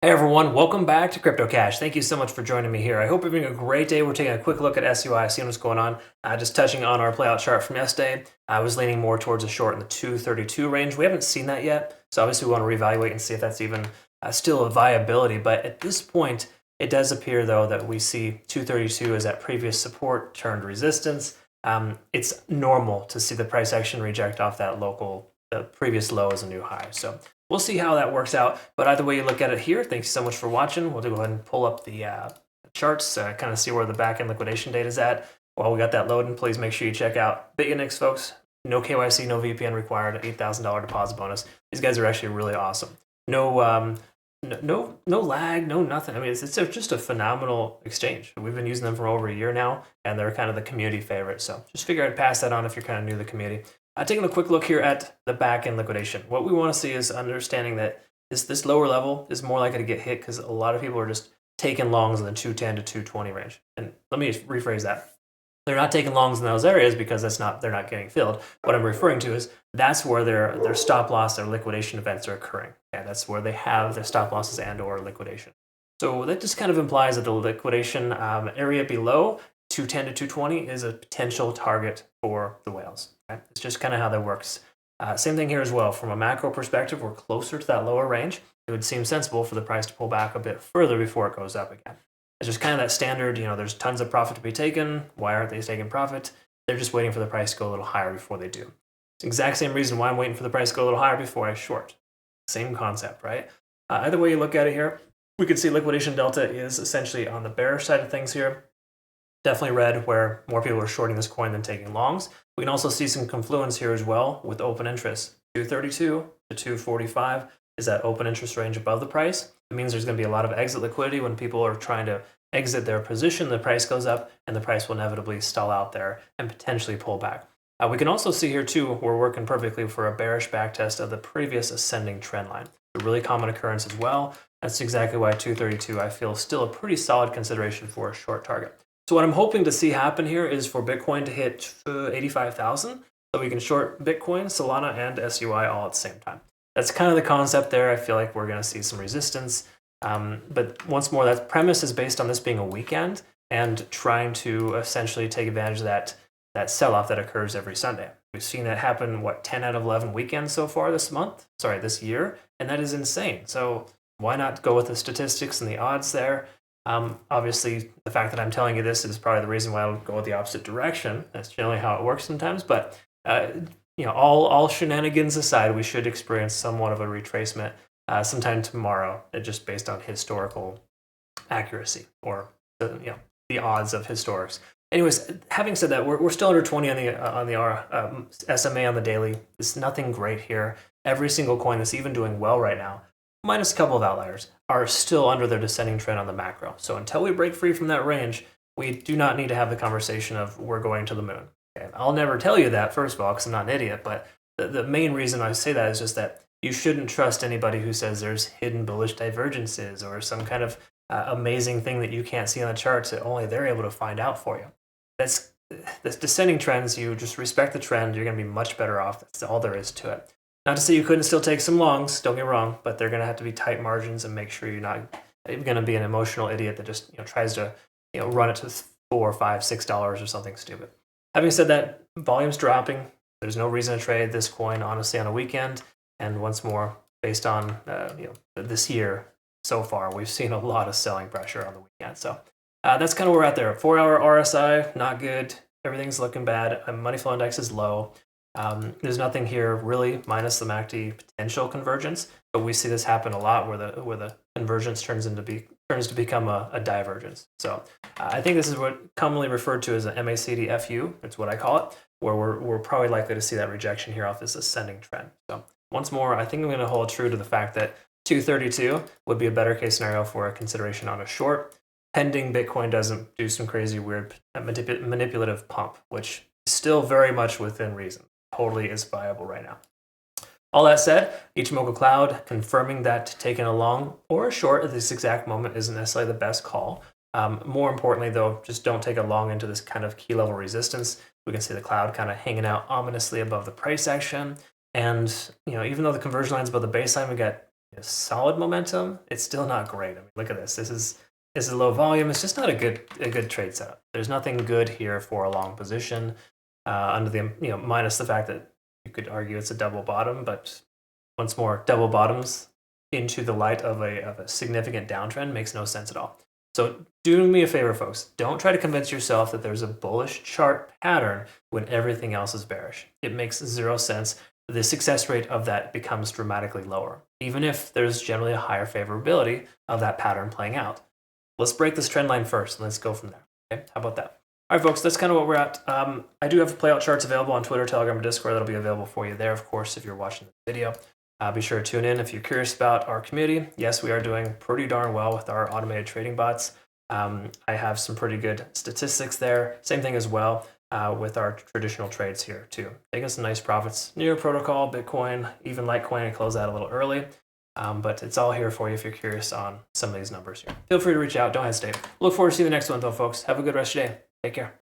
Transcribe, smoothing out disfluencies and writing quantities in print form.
Hey everyone, welcome back to Crypto Cash. Thank you so much for joining me here. I hope you're having a great day. We're taking a quick look at SUI, seeing what's going on. Just touching on our playout chart from yesterday. I was leaning more towards a short in the 232 range. We haven't seen that yet, so obviously we want to reevaluate and see if that's even still a viability. But at this point, it does appear though that we see 232 as that previous support turned resistance. It's normal to see the price action reject off that the previous low as a new high. So we'll see how that works out. But either way you look at it here, thanks so much for watching. We'll go ahead and pull up the charts, kind of see where the back-end liquidation data is at. While we got that loading, please make sure you check out Bitunix, folks. No KYC, no VPN required, $8,000 deposit bonus. These guys are actually really awesome. No lag, no nothing. I mean, it's just a phenomenal exchange. We've been using them for over a year now, and they're kind of the community favorite. So just figure I'd pass that on if you're kind of new to the community. Taking a quick look here at the back-end liquidation. What we want to see is understanding that this lower level is more likely to get hit because a lot of people are just taking longs in the 210 to 220 range. And let me rephrase that. They're not taking longs in those areas because they're not getting filled. What I'm referring to is that's where their stop loss, their liquidation events are occurring. Okay, that's where they have their stop losses and or liquidation. So that just kind of implies that the liquidation area below 210 to 220 is a potential target for the whales. Okay? It's just kind of how that works. Same thing here as well. From a macro perspective, we're closer to that lower range. It would seem sensible for the price to pull back a bit further before it goes up again. It's just kind of that standard, there's tons of profit to be taken. Why aren't they taking profit? They're just waiting for the price to go a little higher before they do. It's the exact same reason why I'm waiting for the price to go a little higher before I short. Same concept, right? Either way you look at it here, we can see liquidation delta is essentially on the bearish side of things here. Definitely red, where more people are shorting this coin than taking longs. We can also see some confluence here as well with open interest. 232 to 245 is that open interest range above the price. It means there's going to be a lot of exit liquidity when people are trying to exit their position. The price goes up, and the price will inevitably stall out there and potentially pull back. We can also see here too, we're working perfectly for a bearish backtest of the previous ascending trend line. A really common occurrence as well. That's exactly why 232 I feel still a pretty solid consideration for a short target. So what I'm hoping to see happen here is for Bitcoin to hit 85,000, so we can short Bitcoin, Solana, and SUI all at the same time. That's kind of the concept there. I feel like we're going to see some resistance. But once more, that premise is based on this being a weekend and trying to essentially take advantage of that sell-off that occurs every Sunday. We've seen that happen, 10 out of 11 weekends so far this year, and that is insane. So why not go with the statistics and the odds there? Obviously, the fact that I'm telling you this is probably the reason why I'll go the opposite direction. That's generally how it works sometimes. But all shenanigans aside, we should experience somewhat of a retracement sometime tomorrow, just based on historical accuracy or the odds of historics. Anyways, having said that, we're still under 20 on the SMA on the daily. It's nothing great here. Every single coin that's even doing well right now, minus a couple of outliers, are still under their descending trend on the macro. So until we break free from that range, we do not need to have the conversation of we're going to the moon. Okay? I'll never tell you that, first of all, because I'm not an idiot, but the main reason I say that is just that you shouldn't trust anybody who says there's hidden bullish divergences or some kind of amazing thing that you can't see on the charts that only they're able to find out for you. That's descending trends. You just respect the trend. You're going to be much better off. That's all there is to it. Not to say you couldn't still take some longs, don't get me wrong, but they're going to have to be tight margins and make sure you're not going to be an emotional idiot that just tries to run it to $4, $5, $6 or something stupid. Having said that, volume's dropping. There's no reason to trade this coin honestly on a weekend. And once more, based on this year so far, we've seen a lot of selling pressure on the weekend. So that's kind of where we're at there. 4-hour RSI, not good. Everything's looking bad. Money flow index is low. There's nothing here really, minus the MACD potential convergence, but we see this happen a lot where the convergence turns to become a divergence. So I think this is what commonly referred to as an MACD FU. It's what I call it, where we're probably likely to see that rejection here off this ascending trend. So once more, I think I'm going to hold true to the fact that 232 would be a better case scenario for a consideration on a short, pending Bitcoin doesn't do some crazy weird manipulative pump, which is still very much within reason. Totally is viable right now. All that said, Ichimoku Cloud confirming that taking a long or a short at this exact moment isn't necessarily the best call. More importantly, though, just don't take a long into this kind of key level resistance. We can see the cloud kind of hanging out ominously above the price action. And even though the conversion line's above the baseline, we got solid momentum, it's still not great. I mean, look at this. This is low volume. It's just not a good trade setup. There's nothing good here for a long position. Under the minus the fact that you could argue it's a double bottom, but once more, double bottoms into the light of a significant downtrend makes no sense at all. So do me a favor, folks. Don't try to convince yourself that there's a bullish chart pattern when everything else is bearish. It makes zero sense. The success rate of that becomes dramatically lower, even if there's generally a higher favorability of that pattern playing out. Let's break this trend line first, and let's go from there. Okay, how about that? All right, folks, that's kind of what we're at. I do have playout charts available on Twitter, Telegram, and Discord. That'll be available for you there, of course, if you're watching the video. Be sure to tune in if you're curious about our community. Yes, we are doing pretty darn well with our automated trading bots. I have some pretty good statistics there. Same thing as well with our traditional trades here too. Taking some nice profits. Near protocol, Bitcoin, even Litecoin, I closed out a little early. But it's all here for you if you're curious on some of these numbers here. Feel free to reach out. Don't hesitate. Look forward to seeing the next one though, folks. Have a good rest of your day. Take care.